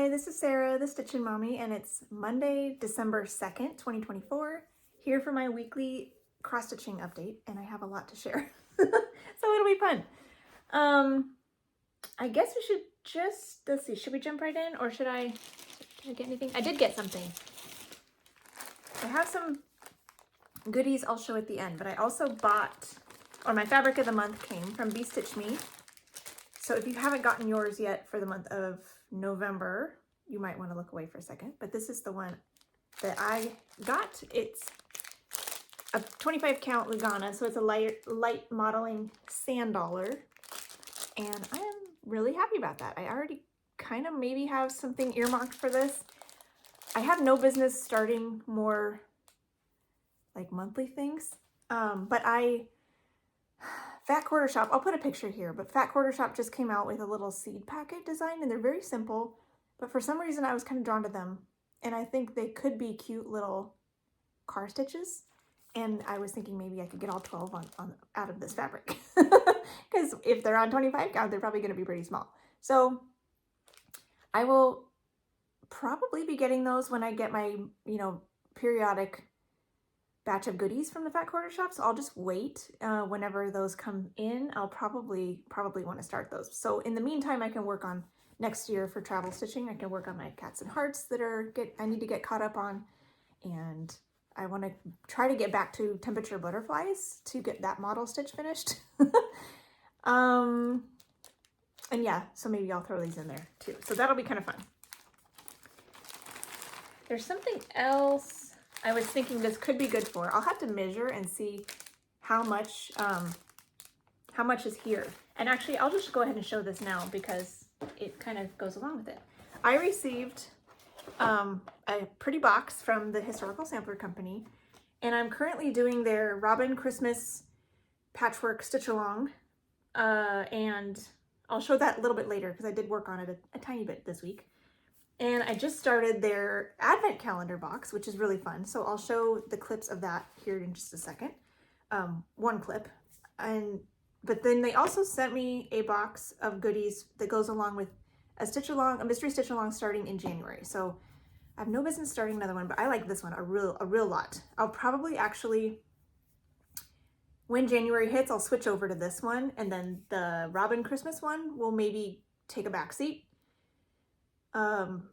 Hi, this is Sarah, the Stitchin Mommy, and it's Monday, December 2nd, 2024, here for my weekly cross-stitching update, and I have a lot to share, so it'll be fun. I guess we should just, let's see, should we jump right in, or did I get anything? I did get something. I have some goodies I'll show at the end, but I also bought, or my fabric of the month came from Be Stitch Me. So if you haven't gotten yours yet for the month of November, you might want to look away for a second, but this is the one that I got. It's a 25 count Lugana, so it's a light modeling sand dollar, and I am really happy about that. I already kind of maybe have something earmarked for this. I have no business starting more like monthly things, but Fat Quarter Shop, I'll put a picture here, but Fat Quarter Shop just came out with a little seed packet design, and they're very simple, but for some reason I was kind of drawn to them, and I think they could be cute little car stitches, and I was thinking maybe I could get all 12 out of this fabric, because if they're on 25 count, they're probably going to be pretty small. So I will probably be getting those when I get my, periodic batch of goodies from the Fat Quarter Shop, so I'll just wait. Whenever those come in, I'll probably want to start those. So in the meantime, I can work on next year for travel stitching. I can work on my cats and hearts that I need to get caught up on, and I want to try to get back to temperature butterflies to get that model stitch finished. And yeah, so maybe I'll throw these in there too. So that'll be kind of fun. There's something else I was thinking this could be good for. I'll have to measure and see how much is here. And actually, I'll just go ahead and show this now because it kind of goes along with it. I received a pretty box from the Historical Sampler Company, and I'm currently doing their Robin Christmas patchwork stitch along, and I'll show that a little bit later because I did work on it a tiny bit this week. And I just started their advent calendar box, which is really fun. So I'll show the clips of that here in just a second. One clip. But then they also sent me a box of goodies that goes along with a mystery stitch along starting in January. So I have no business starting another one, but I like this one a real lot. I'll probably actually, when January hits, I'll switch over to this one, and then the Robin Christmas one will maybe take a back seat.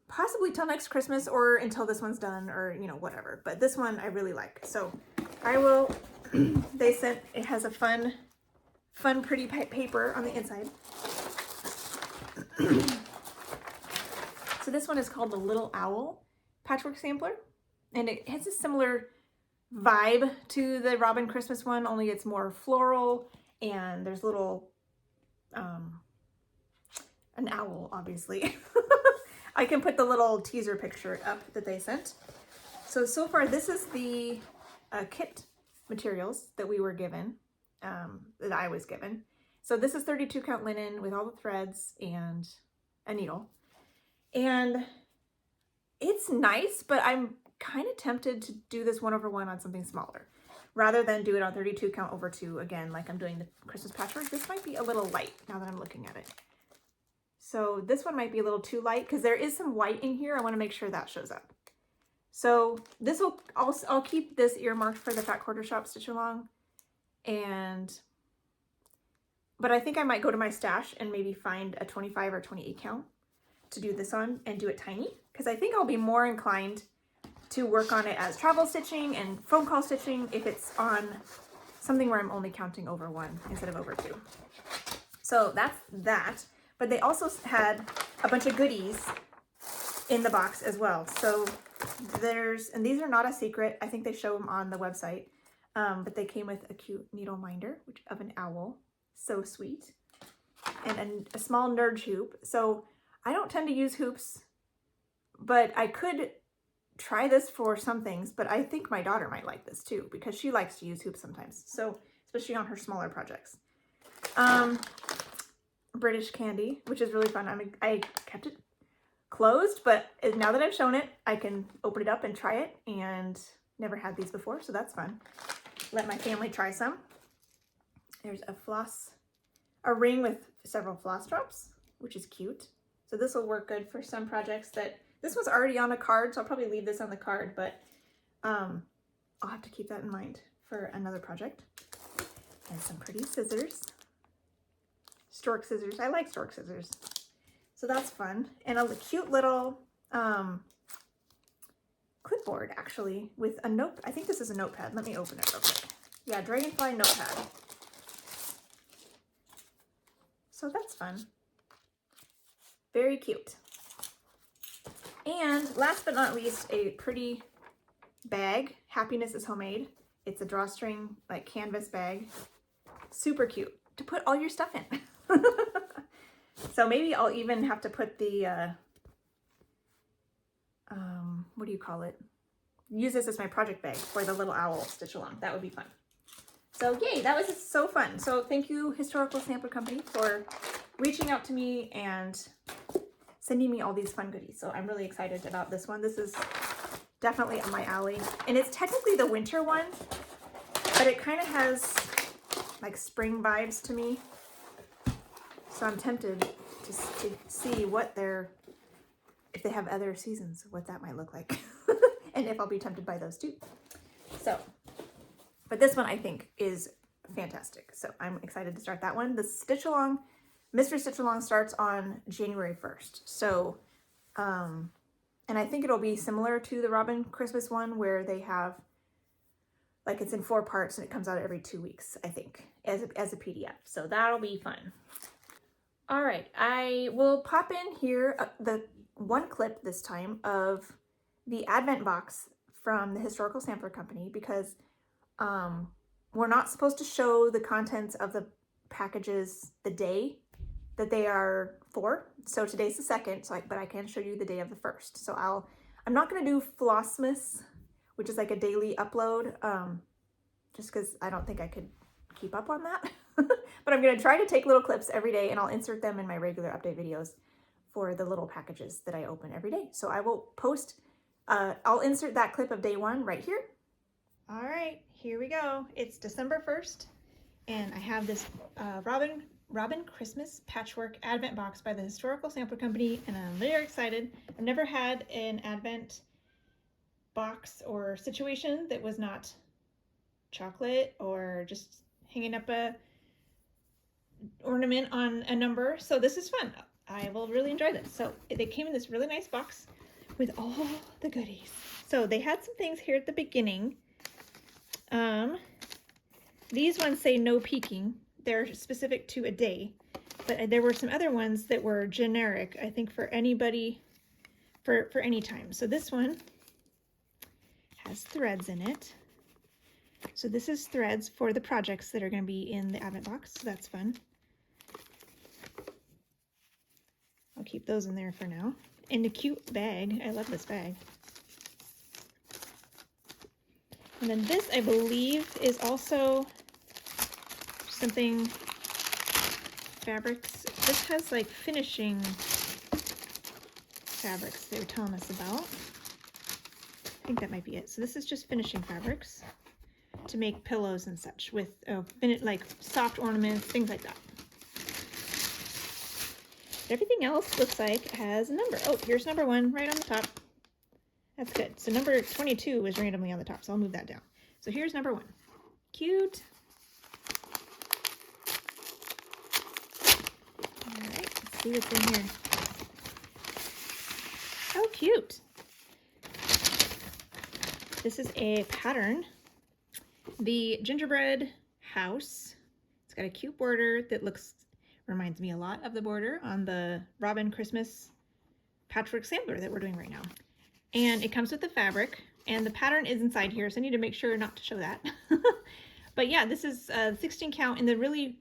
Possibly till next Christmas or until this one's done, or whatever, but this one I really like. So I will it has a fun pretty paper on the inside. So this one is called the Little Owl Patchwork Sampler, and it has a similar vibe to the Robin Christmas one, only it's more floral, and there's little an owl, obviously. I can put the little teaser picture up that they sent. So far, this is the kit materials that we were given, that I was given. So this is 32 count linen with all the threads and a needle. And it's nice, but I'm kind of tempted to do this 1/1 on something smaller, rather than do it on 32 count over 2 again, like I'm doing the Christmas patchwork. This might be a little light now that I'm looking at it. So this one might be a little too light because there is some white in here. I want to make sure that shows up. So this will also, I'll keep this earmarked for the Fat Quarter Shop stitch along. But I think I might go to my stash and maybe find a 25 or 28 count to do this on and do it tiny, because I think I'll be more inclined to work on it as travel stitching and phone call stitching if it's on something where I'm only counting over 1 instead of over 2. So that's that. But they also had a bunch of goodies in the box as well. So and these are not a secret. I think they show them on the website. But they came with a cute needle minder, of an owl. So sweet. And a small nerd hoop. So I don't tend to use hoops, but I could try this for some things, but I think my daughter might like this too, because she likes to use hoops sometimes. So, especially on her smaller projects. British candy, which is really fun. I kept it closed, but now that I've shown it, I can open it up and try it, and never had these before, so that's fun. Let my family try some. There's a ring with several floss drops, which is cute. So this will work good for some projects that, this was already on a card, so I'll probably leave this on the card, but I'll have to keep that in mind for another project. And some pretty scissors. Stork scissors. I like stork scissors. So that's fun. And a cute little clipboard, actually, with a note. I think this is a notepad. Let me open it real quick. Yeah, Dragonfly notepad. So that's fun. Very cute. And last but not least, a pretty bag. Happiness is Homemade. It's a drawstring, like canvas bag. Super cute to put all your stuff in. So maybe I'll even have to put the, what do you call it? Use this as my project bag for the little owl stitch along. That would be fun. So yay, that was so fun. So thank you, Historical Sampler Company, for reaching out to me and sending me all these fun goodies. So I'm really excited about this one. This is definitely up my alley. And it's technically the winter one, but it kind of has like spring vibes to me. So I'm tempted to see what if they have other seasons, what that might look like. And if I'll be tempted by those too. So, but this one I think is fantastic. So I'm excited to start that one. The Stitch Along, Mystery Stitch Along starts on January 1st. So, and I think it'll be similar to the Robin Christmas one where they have, like it's in 4 parts and it comes out every 2 weeks, I think, as a PDF. So that'll be fun. All right, I will pop in here the one clip this time of the Advent box from the Historical Sampler Company because we're not supposed to show the contents of the packages the day that they are for. So today's the 2nd, but I can show you the day of the 1st. So I'm not gonna do Flossmas, which is like a daily upload, just because I don't think I could keep up on that. But I'm gonna try to take little clips every day and I'll insert them in my regular update videos for the little packages that I open every day. So I will post, I'll insert that clip of day 1 right here. All right, here we go. It's December 1st and I have this Robin Christmas Patchwork Advent box by the Historical Sampler Company and I'm very excited. I've never had an Advent box or situation that was not chocolate or just hanging up a ornament on a number. So this is fun. I will really enjoy this. So they came in this really nice box with all the goodies. So they had some things here at the beginning. These ones say no peeking. They're specific to a day, but there were some other ones that were generic, I think for anybody, for any time. So this one has threads in it. So this is threads for the projects that are going to be in the Advent box. So that's fun. I'll keep those in there for now. And a cute bag. I love this bag. And then this, I believe, is also something fabrics. This has like finishing fabrics they were telling us about. I think that might be it. So this is just finishing fabrics to make pillows and such with like soft ornaments, things like that. Everything else looks like has a number. Oh, here's number 1 right on the top. That's good. So number 22 is randomly on the top, so I'll move that down. So here's number 1. Cute. All right, let's see what's in here. How cute. This is a pattern. The gingerbread house. It's got a cute border that reminds me a lot of the border on the Robin Christmas patchwork sampler that we're doing right now. And it comes with the fabric and the pattern is inside here, so I need to make sure not to show that. But yeah, this is 16 count in the really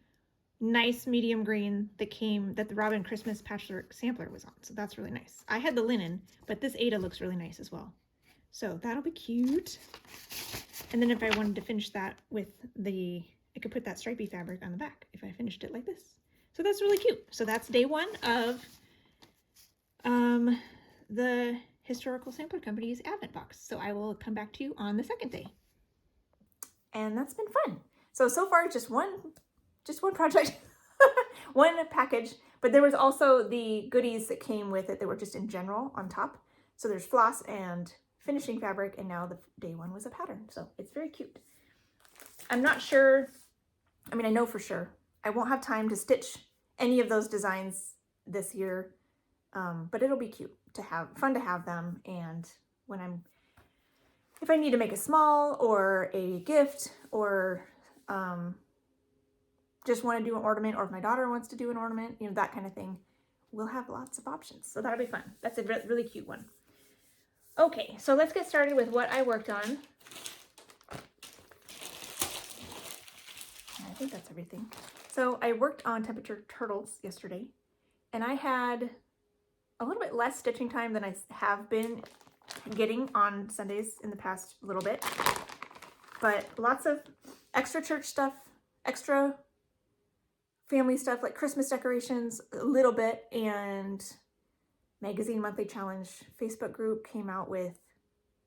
nice medium green that the Robin Christmas patchwork sampler was on. So that's really nice. I had the linen, but this Ada looks really nice as well. So that'll be cute. And then if I wanted to finish that with I could put that stripy fabric on the back if I finished it like this. So that's really cute. So that's day 1 of the Historical Sampler Company's Advent box. So I will come back to you on the 2nd day. And that's been fun. So far just one project, one package, But there was also the goodies that came with it that were just in general on top. So there's floss and finishing fabric, and now the day one was a pattern. So it's very cute. I'm not sure, I mean, I know for sure I won't have time to stitch any of those designs this year, but it'll be cute to have, fun to have them. And when if I need to make a small or a gift, or just want to do an ornament, or if my daughter wants to do an ornament, you know, that kind of thing, we'll have lots of options. So that'll be fun. That's a really cute one. Okay, so let's get started with what I worked on. I think that's everything. So I worked on temperature turtles yesterday, and I had a little bit less stitching time than I have been getting on Sundays in the past little bit, but lots of extra church stuff, extra family stuff like Christmas decorations, a little bit, and magazine monthly challenge Facebook group came out with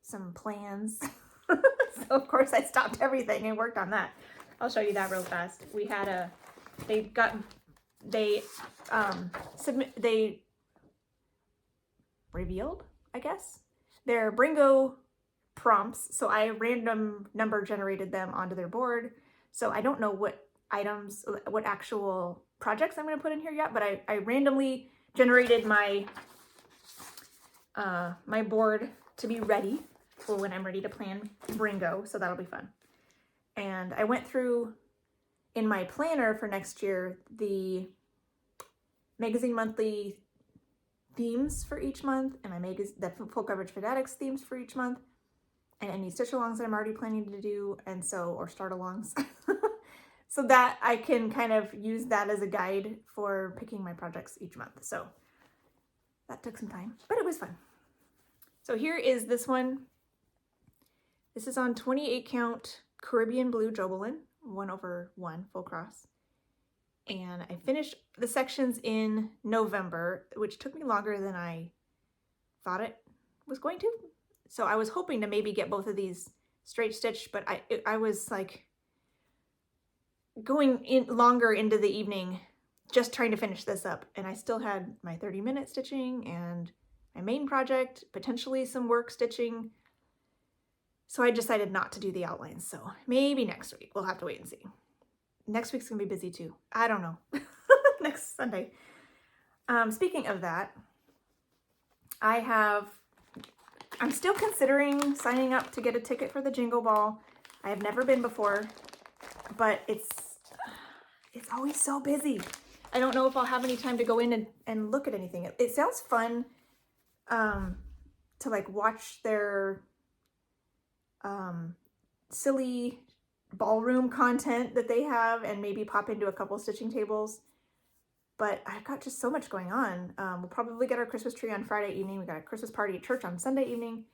some plans. So of course I stopped everything and worked on that. I'll show you that real fast. We had they revealed, I guess, their Bringo prompts. So I random number generated them onto their board. So I don't know what items, what actual projects I'm going to put in here yet, but I randomly generated my my board to be ready for when I'm ready to plan Bringo. So that'll be fun. And I went through in my planner for next year the magazine monthly themes for each month, and the full coverage fanatics themes for each month, and any stitch alongs that I'm already planning to do, and so, or start alongs, so that I can kind of use that as a guide for picking my projects each month. So that took some time, but it was fun. So here is this one. This is on 28 count Caribbean blue Jobelin, 1/1 full cross. And I finished the sections in November, which took me longer than I thought it was going to. So I was hoping to maybe get both of these straight stitched, but I was like going in longer into the evening just trying to finish this up. And I still had my 30-minute stitching and my main project, potentially some work stitching. So I decided not to do the outlines. So maybe next week. We'll have to wait and see. Next week's gonna be busy too. I don't know. Next Sunday. Speaking of that, I'm still considering signing up to get a ticket for the Jingle Ball. I have never been before, but it's always so busy. I don't know if I'll have any time to go in and look at anything. It sounds fun to like watch their silly ballroom content that they have and maybe pop into a couple stitching tables, but I've got just so much going on. We'll probably get our Christmas tree on Friday evening. We got a Christmas party at church on Sunday evening.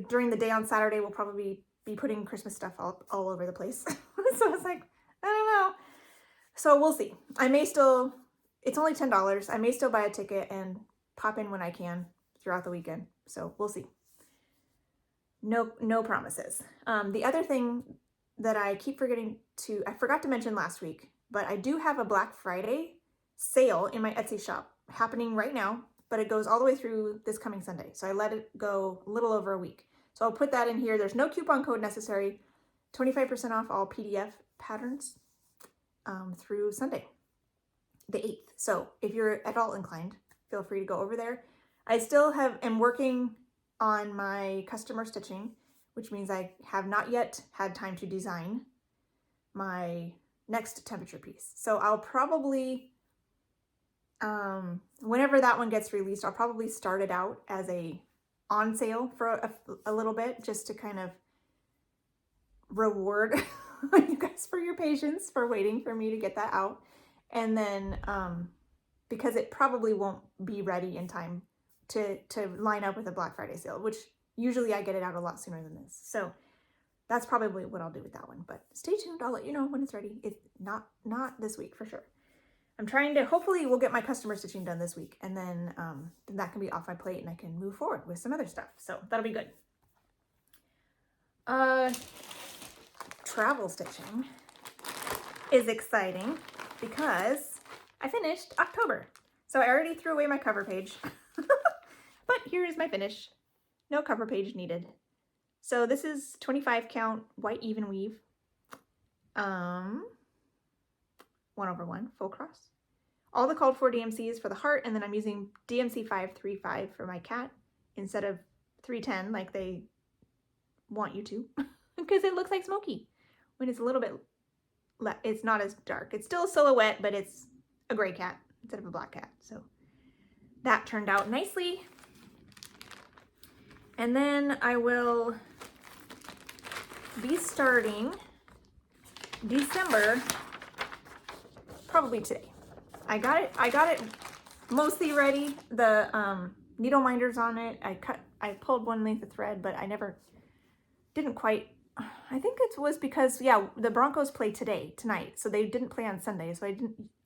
During the day on Saturday, we'll probably be putting Christmas stuff all over the place. So I was like, I don't know. So we'll see. It's only $10. I may still buy a ticket and pop in when I can throughout the weekend. So we'll see. No promises. The other thing that I keep forgetting I forgot to mention last week, but I do have a Black Friday sale in my Etsy shop happening right now, but it goes all the way through this coming Sunday. So I let it go a little over a week. So I'll put that in here. There's no coupon code necessary. 25% off all PDF patterns through Sunday, the 8th. So if you're at all inclined, feel free to go over there. I still am working on my customer stitching, which means I have not yet had time to design my next temperature piece. So I'll probably, whenever that one gets released, I'll probably start it out as on sale for a little bit, just to kind of reward you guys for your patience, for waiting for me to get that out. And then, because it probably won't be ready in time to line up with a Black Friday sale, which usually I get it out a lot sooner than this. So that's probably what I'll do with that one, but stay tuned. I'll let you know when it's ready. It's not this week for sure. I'm trying to, hopefully we'll get my customer stitching done this week, and then that can be off my plate and I can move forward with some other stuff. So that'll be good. Travel stitching is exciting because I finished October. So I already threw away my cover page, but here is my finish. No cover page needed. So this is 25 count white even weave. 1/1 full cross. All the called for DMCs for the heart, and then I'm using DMC 535 for my cat instead of 310 like they want you to, because it looks like smoky when it's a little bit, it's not as dark. It's still a silhouette, but it's a gray cat instead of a black cat. So that turned out nicely. And then I will be starting December probably today. I got it mostly ready. The needle minders on it. I pulled one length of thread, but I didn't quite. I think it was because, yeah, the Broncos play tonight, so they didn't play on Sunday. So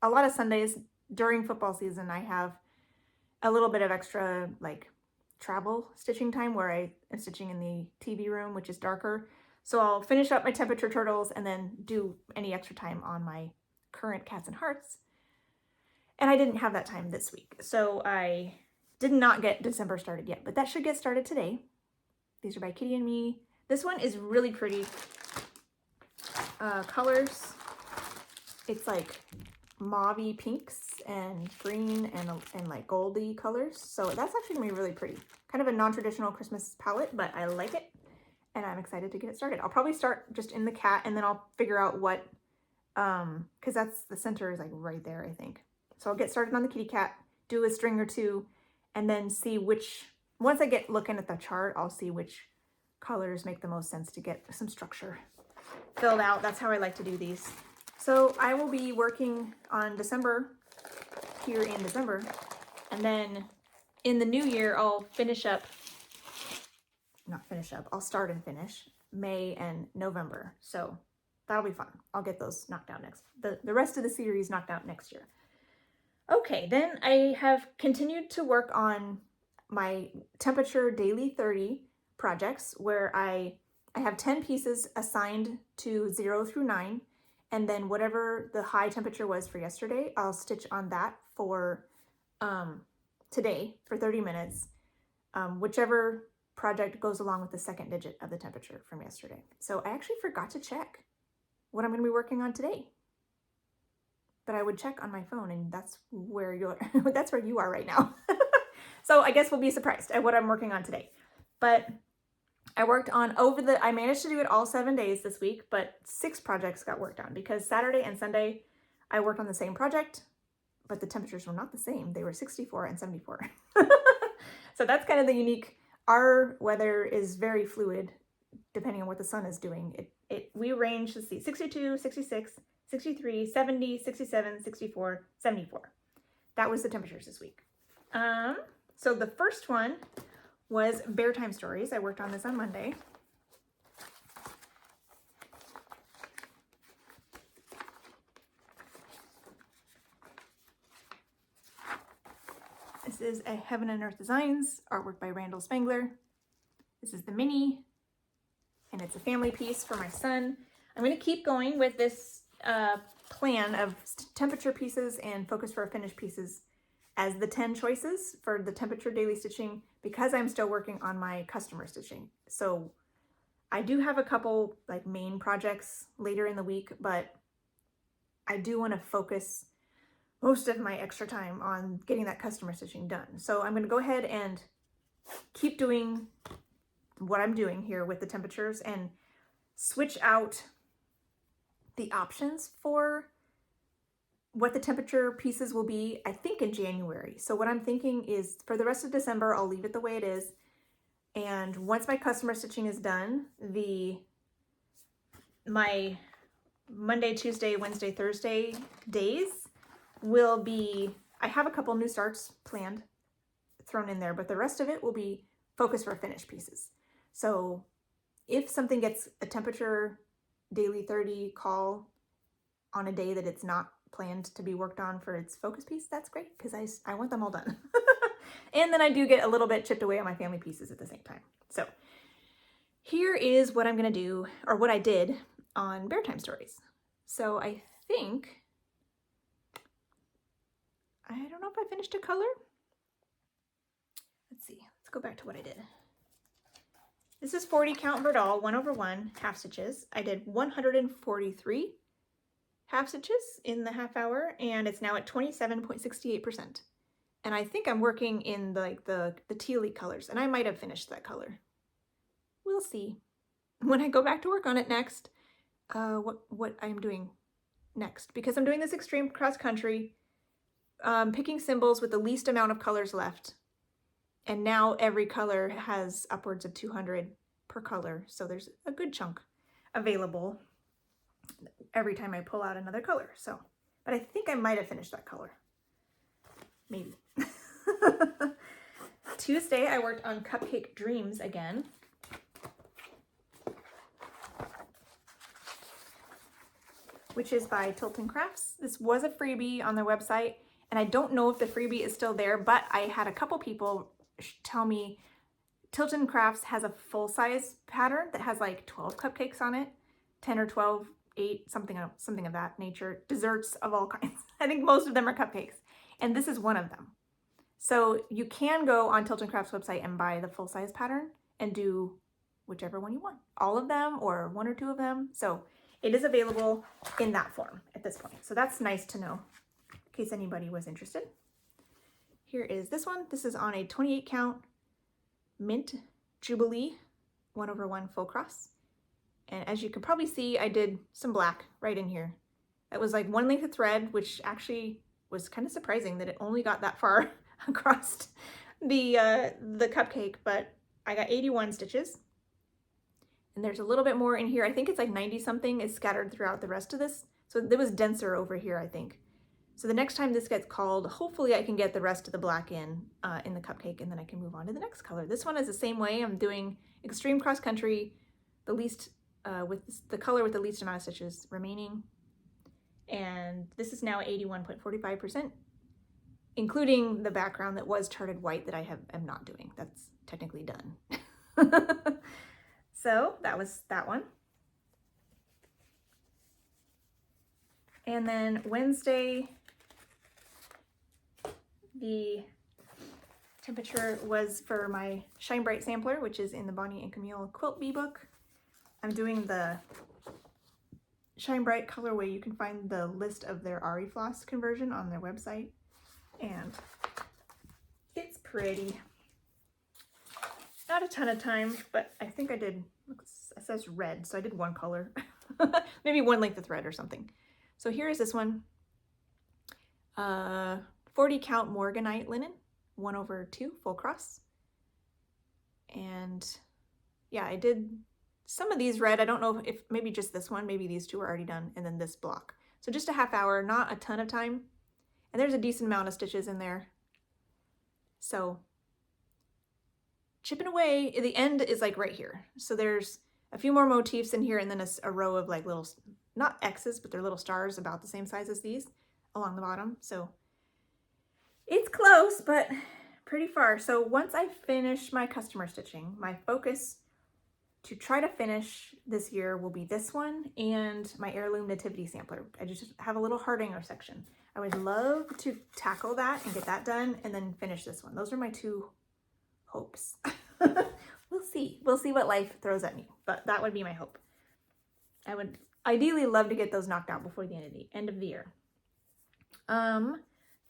a lot of Sundays during football season, I have a little bit of extra like travel stitching time where I am stitching in the TV room, which is darker. So I'll finish up my temperature turtles and then do any extra time on my current cats and hearts. And I didn't have that time this week. So I did not get December started yet, but that should get started today. These are by Kitty and Me. This one is really pretty colors. It's like mauve-y pinks and green and like goldy colors. So that's actually gonna be really pretty. Kind of a non-traditional Christmas palette, but I like it. And I'm excited to get it started. I'll probably start just in the cat and then I'll figure out what, because that's the center is like right there, I think. So I'll get started on the kitty cat, do a string or two, and then see which, once I get looking at the chart, I'll see which colors make the most sense to get some structure filled out. That's how I like to do these. So I will be working on December, here in December, and then in the new year, I'll I'll start and finish May and November. So that'll be fun. I'll get those knocked out the rest of the series knocked out next year. Okay, then I have continued to work on my temperature daily 30 projects where I have 10 pieces assigned to 0 through 9, and then whatever the high temperature was for yesterday, I'll stitch on that for today for 30 minutes, whichever project goes along with the second digit of the temperature from yesterday. So I actually forgot to check what I'm going to be working on today, but I would check on my phone, and that's where that's where you are right now. So I guess we'll be surprised at what I'm working on today. But I worked on I managed to do it all 7 days this week, but 6 projects got worked on because Saturday and Sunday I worked on the same project, but the temperatures were not the same. They were 64 and 74. So that's kind of the unique. Our weather is very fluid depending on what the sun is doing. We range, let's see, 62, 66, 63, 70, 67, 64, 74. That was the temperatures this week. So the first one was Bear Time Stories. I worked on this on Monday. This is a Heaven and Earth Designs, artwork by Randall Spangler. This is the mini, and it's a family piece for my son. I'm going to keep going with this plan of temperature pieces and focus for a finish pieces as the 10 choices for the temperature daily stitching because I'm still working on my customer stitching. So I do have a couple like main projects later in the week, but I do want to focus most of my extra time on getting that customer stitching done. So I'm going to go ahead and keep doing what I'm doing here with the temperatures and switch out the options for what the temperature pieces will be, I think, in January. So what I'm thinking is for the rest of December, I'll leave it the way it is. And once my customer stitching is done, my Monday, Tuesday, Wednesday, Thursday days will be, I have a couple new starts planned thrown in there, but the rest of it will be focused for finished pieces. So if something gets a temperature daily 30 call on a day that it's not planned to be worked on for its focus piece, that's great because I want them all done. And then I do get a little bit chipped away on my family pieces at the same time. So here is what I'm going to do, or what I did on Bear Time Stories. So I think I don't know if I finished a color. Let's see, let's go back to what I did. This is 40 count Verdal 1/1 half stitches. I did 143 half stitches in the half hour, and it's now at 27.68%. And I think I'm working in like the tealy colors, and I might have finished that color. We'll see when I go back to work on it next, what I'm doing next, because I'm doing this extreme cross country, picking symbols with the least amount of colors left. And now every color has upwards of 200 per color. So there's a good chunk available every time I pull out another color. So, but I think I might have finished that color. Maybe. Tuesday, I worked on Cupcake Dreams again. Which is by Tilton Crafts. This was a freebie on their website, and I don't know if the freebie is still there, but I had a couple people tell me Tilton Crafts has a full-size pattern that has like 12 cupcakes on it, 10 or 12, 8, something of that nature, desserts of all kinds. I think most of them are cupcakes, and this is one of them. So you can go on Tilton Crafts website and buy the full-size pattern and do whichever one you want, all of them or 1 or 2 of them. So it is available in that form at this point. So that's nice to know in case anybody was interested. Here is this one. This is on a 28 count Mint Jubilee 1/1 full cross. And as you can probably see, I did some black right in here. That was like 1 length of thread, which actually was kind of surprising that it only got that far across the cupcake, but I got 81 stitches. And there's a little bit more in here. I think it's like 90 something is scattered throughout the rest of this. So it was denser over here, I think. So the next time this gets called, hopefully I can get the rest of the black in the cupcake, and then I can move on to the next color. This one is the same way. I'm doing extreme cross country, the least, with the color with the least amount of stitches remaining. And this is now 81.45%, including the background that was charted white that I am not doing. That's technically done. So that was that one. And then Wednesday, the temperature was for my Shine Bright sampler, which is in the Bonnie and Camille Quilt Bee book. I'm doing the Shine Bright colorway. You can find the list of their Ari Floss conversion on their website. And it's pretty. Not a ton of time, but I think I did, it says red, so I did 1 color. Maybe 1 length of thread or something. So here is this one. 40 count Morganite linen, 1/2 full cross. And yeah, I did some of these red. I don't know if maybe just this one, maybe these 2 are already done, and then this block. So just a half hour, not a ton of time. And there's a decent amount of stitches in there. So chipping away, the end is like right here. So there's a few more motifs in here, and then a row of like little, not X's, but they're little stars about the same size as these along the bottom. So it's close, but pretty far. So once I finish my customer stitching, my focus to try to finish this year will be this one and my Heirloom Nativity sampler. I just have a little Hardanger section. I would love to tackle that and get that done and then finish this one. Those are my 2 hopes. We'll see. We'll see what life throws at me, but that would be my hope. I would ideally love to get those knocked out before the end of the year.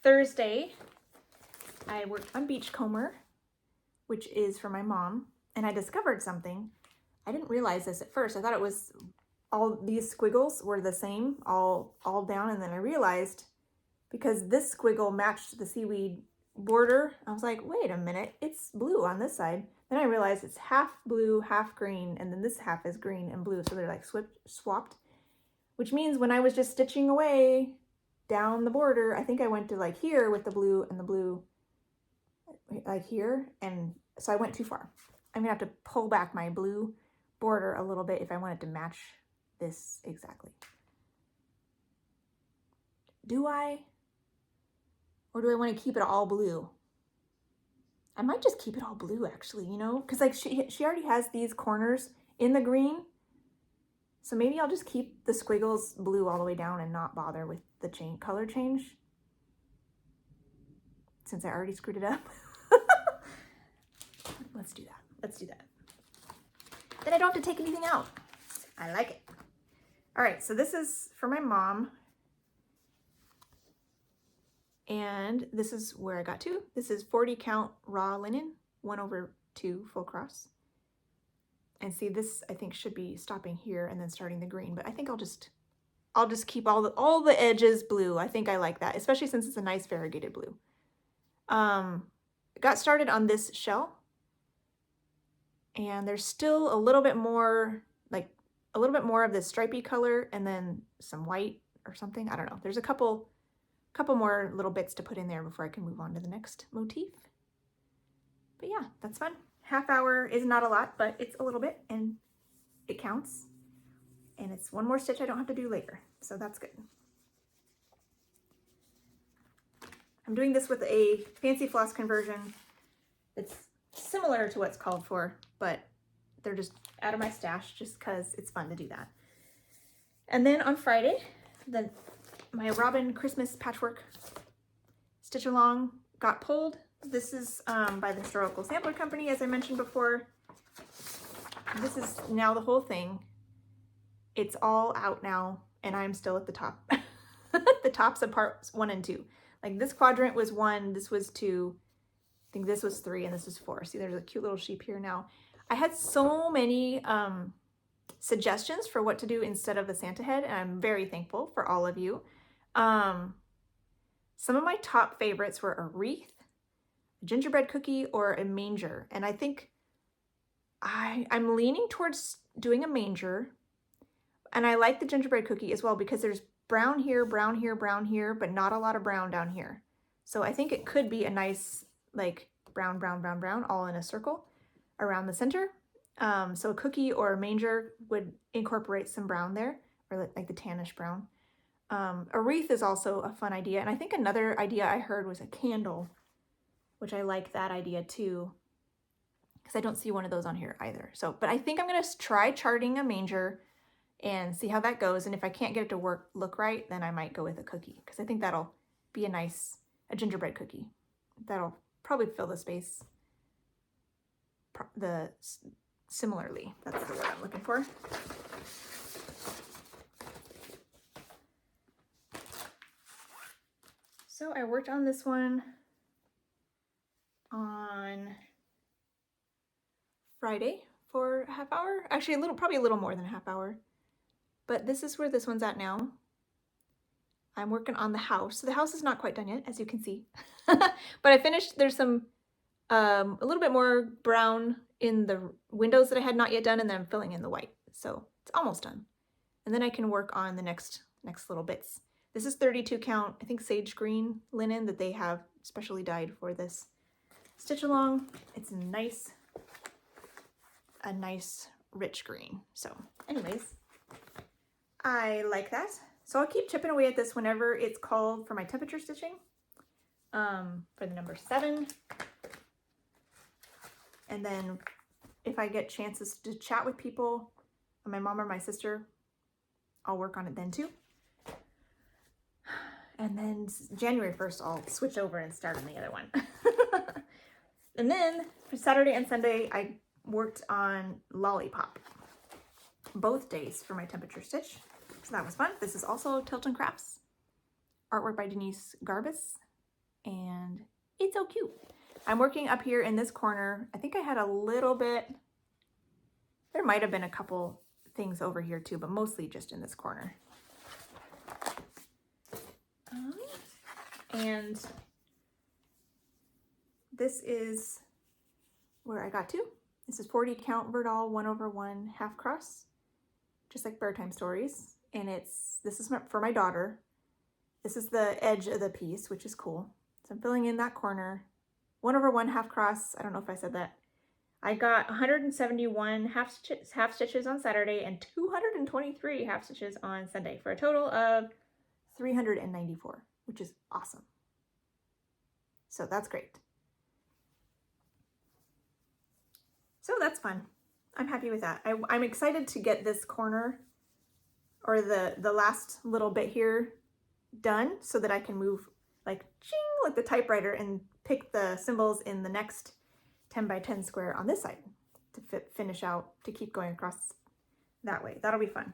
Thursday, I worked on Beachcomber, which is for my mom, and I discovered something. I didn't realize this at first. I thought it was all these squiggles were the same, all down, and then I realized because this squiggle matched the seaweed border, I was like, wait a minute, it's blue on this side. Then I realized it's half blue, half green, and then this half is green and blue, so they're like swapped, which means when I was just stitching away down the border, I think I went to like here with the blue and the blue like here, and so I went too far. I'm gonna have to pull back my blue border a little bit if I want it to match this exactly. Do I? Or do I want to keep it all blue? I might just keep it all blue actually, you know, because like she already has these corners in the green. So maybe I'll just keep the squiggles blue all the way down and not bother with the color change. since I already screwed it up. Let's do that. Let's do that. Then I don't have to take anything out. I like it. All right, so this is for my mom. And this is where I got to. This is 40 count raw linen, 1/2 full cross. And see, this I think should be stopping here and then starting the green, but I think I'll just keep all the edges blue. I think I like that, especially since it's a nice variegated blue. Got started on this shell, and there's still a little bit more, like a little bit more of this stripy color and then some white or something. I don't know. There's a couple more little bits to put in there before I can move on to the next motif. But yeah, that's fun. Half hour is not a lot, but it's a little bit and it counts. And it's one more stitch I don't have to do later. So that's good. I'm doing this with a fancy floss conversion. It's similar to what's called for, but they're just out of my stash just because it's fun to do that. And then on Friday, my Robin Christmas patchwork stitch along got pulled. This is by the Historical Sampler Company, as I mentioned before. This is now the whole thing. It's all out now, and I'm still at the top. The tops of parts 1 and 2. Like this quadrant was 1, this was 2, I think this was 3, and this is 4. See, there's a cute little sheep here now. I had so many suggestions for what to do instead of the Santa head, and I'm very thankful for all of you. Some of my top favorites were a wreath, a gingerbread cookie, or a manger. And I think I'm leaning towards doing a manger. And I like the gingerbread cookie as well because there's brown here, brown here, brown here, but not a lot of brown down here. So I think it could be a nice, like brown, brown, brown, brown, all in a circle around the center. So a cookie or a manger would incorporate some brown there, or like the tannish brown. A wreath is also a fun idea. And I think another idea I heard was a candle, which I like that idea too, because I don't see one of those on here either. So, but I think I'm going to try charting a manger and see how that goes. And if I can't get it to look right, then I might go with a cookie, because I think that'll be a gingerbread cookie. That'll probably fill the space similarly. That's the word I'm looking for. So I worked on this one on Friday for a half hour. Actually, probably a little more than a half hour. But this is where this one's at now. I'm working on the house. So the house is not quite done yet, as you can see. But I finished, there's some, a little bit more brown in the windows that I had not yet done, and then I'm filling in the white. So it's almost done. And then I can work on the next little bits. This is 32 count, I think sage green linen that they have specially dyed for this stitch along. It's a nice rich green. So anyways, I like that. So I'll keep chipping away at this whenever it's called for my temperature stitching, for the number 7. And then if I get chances to chat with people, my mom or my sister, I'll work on it then too. And then January 1st, I'll switch over and start on the other one. And then for Saturday and Sunday, I worked on Lollipop both days for my temperature stitch. So that was fun. This is also Tilton Crafts. Artwork by Denise Garbus. And it's so cute. I'm working up here in this corner. I think I had a little bit, there might have been a couple things over here too, but mostly just in this corner. And this is where I got to. This is 40 count Verdal 1/1 half cross, just like Bear Time Stories. And this is for my daughter. This is the edge of the piece, which is cool. So I'm filling in that corner. 1/1 half cross. I don't know if I said that. I got 171 half stitches on Saturday and 223 half stitches on Sunday for a total of 394, which is awesome. So that's great. So that's fun. I'm happy with that. I'm excited to get this corner, or the last little bit here, done so that I can move like ching, like the typewriter, and pick the symbols in the next 10 by 10 square on this side to finish out, to keep going across that way. That'll be fun.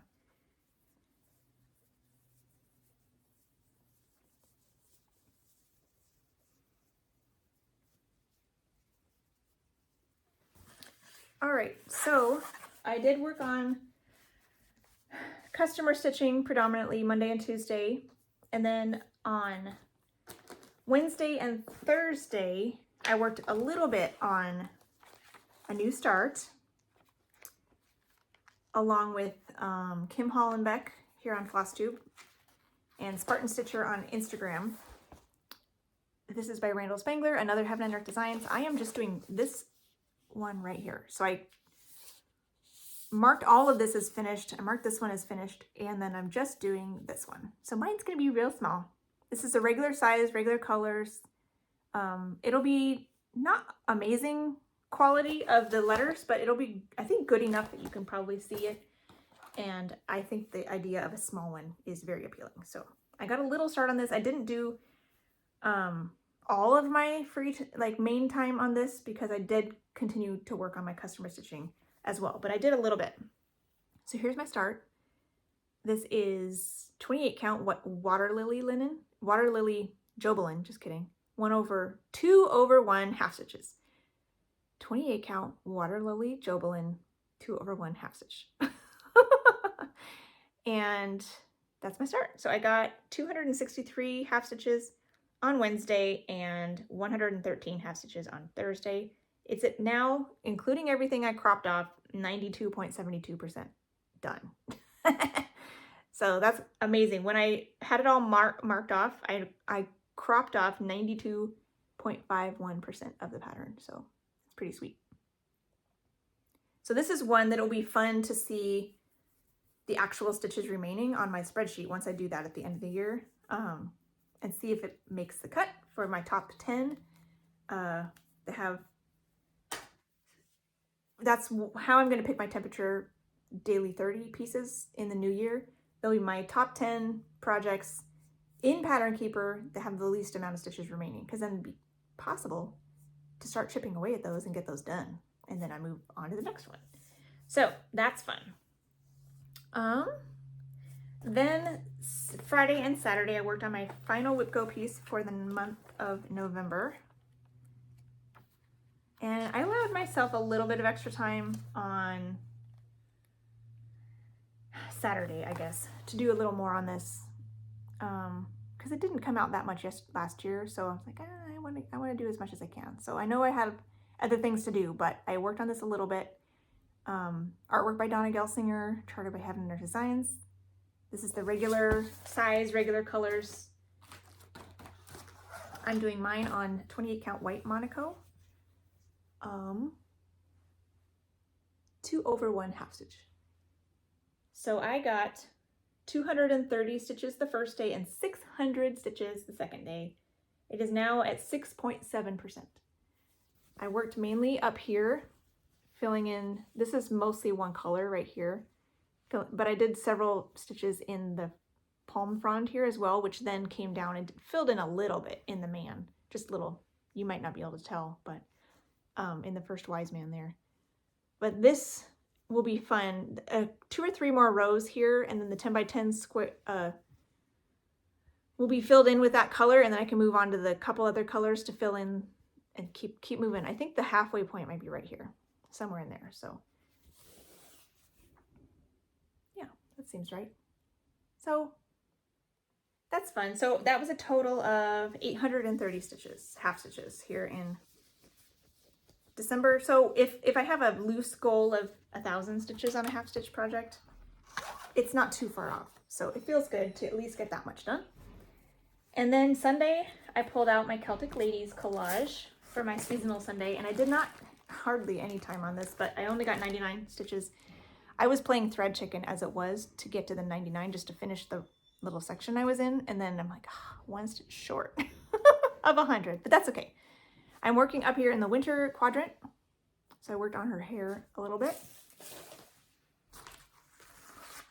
All right, so I did work on customer stitching predominantly Monday and Tuesday, and then on Wednesday and Thursday I worked a little bit on a new start along with Kim Hollenbeck here on Flosstube and Spartan Stitcher on Instagram. This is by Randall Spangler, another Heaven and Earth Designs. I am just doing this one right here. So I marked all of this as finished. I marked this one as finished, and then I'm just doing this one. So mine's gonna be real small. This is a regular size, regular colors. It'll be not amazing quality of the letters, but it'll be, I think, good enough that you can probably see it. And I think the idea of a small one is very appealing. So I got a little start on this. I didn't do all of my main time on this because I did continue to work on my customer stitching as well, but I did a little bit. So here's my start. This is 28 count water lily Jobelin, just kidding. 2 over 1 half stitches. 28 count water lily Jobelin 2 over 1 half stitch. And that's my start. So I got 263 half stitches on Wednesday and 113 half stitches on Thursday. It's at now, including everything I cropped off, 92.72% done. So that's amazing. When I had it all marked off, I cropped off 92.51% of the pattern. So it's pretty sweet. So this is one that'll be fun to see the actual stitches remaining on my spreadsheet once I do that at the end of the year, and see if it makes the cut for my top 10. That's how I'm going to pick my temperature daily 30 pieces in the new year. They'll be my top 10 projects in Pattern Keeper that have the least amount of stitches remaining, because then it'd be possible to start chipping away at those and get those done. And then I move on to the next one. So that's fun. Then Friday and Saturday I worked on my final WIP Go piece for the month of November. And I allowed myself a little bit of extra time on Saturday, I guess, to do a little more on this, because it didn't come out that much last year. So I was like, I want to do as much as I can. So I know I have other things to do, but I worked on this a little bit. Artwork by Donna Gelsinger, charted by Heaven and Earth Designs. This is the regular size, regular colors. I'm doing mine on 28 count white Monaco. 2 over 1 half stitch. So I got 230 stitches the first day and 600 stitches the second day. It is now at 6.7%. I worked mainly up here, filling in, this is mostly one color right here, but I did several stitches in the palm frond here as well, which then came down and filled in a little bit in the man, just little, you might not be able to tell, but in the first wise man there. But this will be fun. 2 or 3 more rows here, and then the 10 by 10 square will be filled in with that color, and then I can move on to the couple other colors to fill in and keep moving. I think the halfway point might be right here, somewhere in there. So yeah, that seems right. So that's fun. So that was a total of 830 stitches, half stitches here in December. So if I have a loose goal of 1,000 stitches on a half stitch project, it's not too far off. So it feels good to at least get that much done. And then Sunday, I pulled out my Celtic Ladies collage for my seasonal Sunday, and I did not hardly any time on this, but I only got 99 stitches. I was playing thread chicken as it was to get to the 99 just to finish the little section I was in, and then I'm like, oh, 1 stitch short of 100, but that's okay. I'm working up here in the winter quadrant, so I worked on her hair a little bit.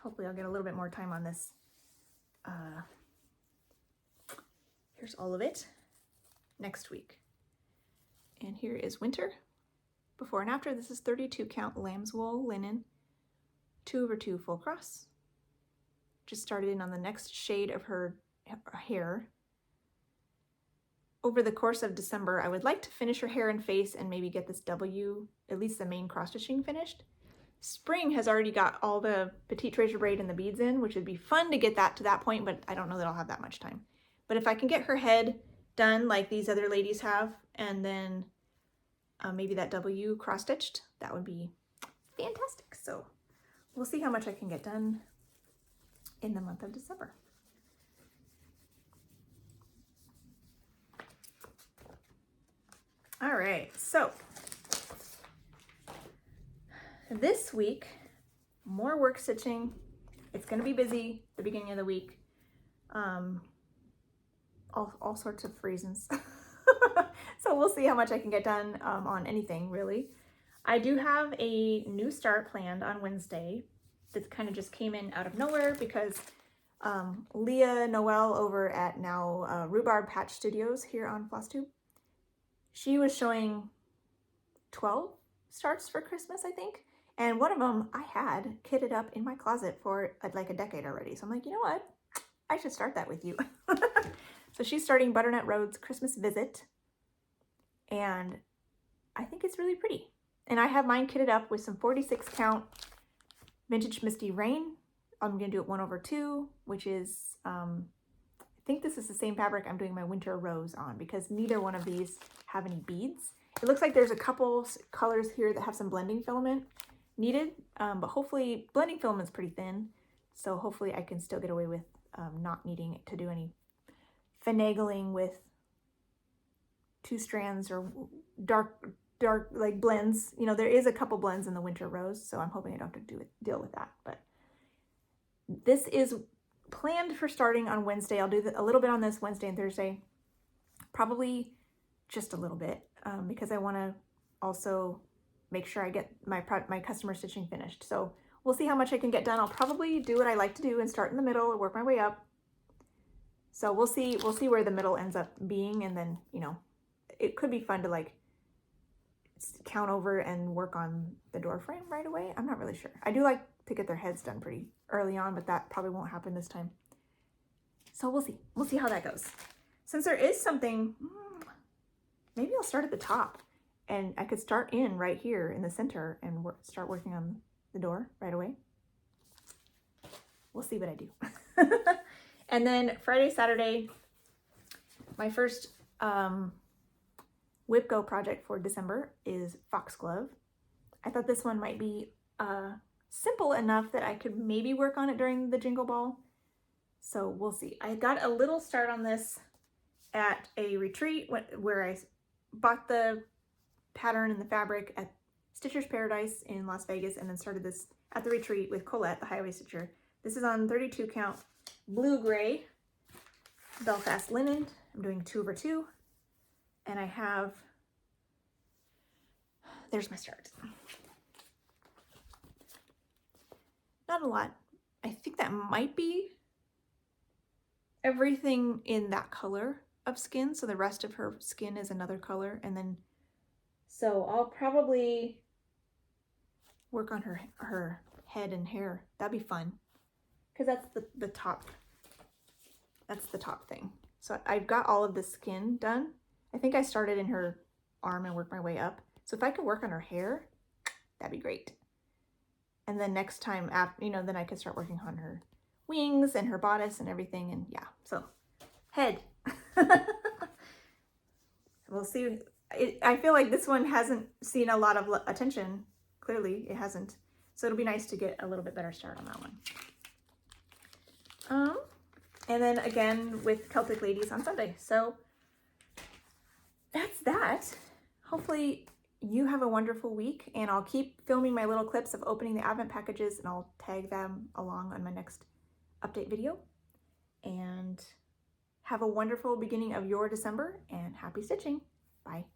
Hopefully I'll get a little bit more time on this. Here's all of it next week. And here is winter, before and after. This is 32 count lamb's wool linen, 2/2 full cross. Just started in on the next shade of her hair. Over the course of December, I would like to finish her hair and face and maybe get this W, at least the main cross stitching, finished. Spring has already got all the petite treasure braid and the beads in, which would be fun to get that to that point, but I don't know that I'll have that much time. But if I can get her head done like these other ladies have, and then maybe that W cross stitched, that would be fantastic. So we'll see how much I can get done in the month of December. All right, so this week, more work stitching. It's going to be busy the beginning of the week. All sorts of reasons. So we'll see how much I can get done on anything, really. I do have a new start planned on Wednesday. This kind of just came in out of nowhere because Leah Noel over at now Rhubarb Patch Studios here on Flosstube, she was showing 12 starts for Christmas, I think. And one of them I had kitted up in my closet for like a decade already. So I'm like, you know what? I should start that with you. So she's starting Butternut Road's Christmas Visit. And I think it's really pretty. And I have mine kitted up with some 46 count Vintage Misty Rain. I'm going to do it 1/2, which is, I think this is the same fabric I'm doing my Winter Rose on, because neither one of these have any beads. It looks like there's a couple colors here that have some blending filament needed, but hopefully blending filament's pretty thin, so hopefully I can still get away with not needing to do any finagling with 2 strands or dark like blends. You know, there is a couple blends in the Winter Rose, so I'm hoping I don't have to deal with that. But this is planned for starting on Wednesday. I'll do a little bit on this Wednesday and Thursday, probably just a little bit, because I want to also make sure I get my customer stitching finished. So we'll see how much I can get done. I'll probably do what I like to do and start in the middle and work my way up. So we'll see where the middle ends up being, and then, you know, it could be fun to like count over and work on the door frame right away. I'm not really sure. I do like to get their heads done pretty early on, but that probably won't happen this time. So we'll see. We'll see how that goes. Since there is something, maybe I'll start at the top, and I could start in right here in the center and start working on the door right away. We'll see what I do. And then Friday, Saturday, my first WIP Go project for December is Foxglove. I thought this one might be simple enough that I could maybe work on it during the Jingle Ball. So we'll see. I got a little start on this at a retreat where I bought the pattern and the fabric at Stitcher's Paradise in Las Vegas, and then started this at the retreat with Colette, the highway stitcher. This is on 32 count blue-gray Belfast linen. I'm doing 2/2. And I have, there's my start. Not a lot. I think that might be everything in that color of skin. So the rest of her skin is another color. And then, so I'll probably work on her head and hair. That'd be fun. Because that's the top. That's the top thing. So I've got all of the skin done. I think I started in her arm and worked my way up. So if I could work on her hair, that'd be great. And then next time, after, you know, then I could start working on her wings and her bodice and everything. And yeah, so head. We'll see. I feel like this one hasn't seen a lot of attention. Clearly, it hasn't. So it'll be nice to get a little bit better start on that one. And then again with Celtic Ladies on Sunday. So that's that. Hopefully you have a wonderful week, and I'll keep filming my little clips of opening the advent packages, and I'll tag them along on my next update video. And have a wonderful beginning of your December, and happy stitching. Bye.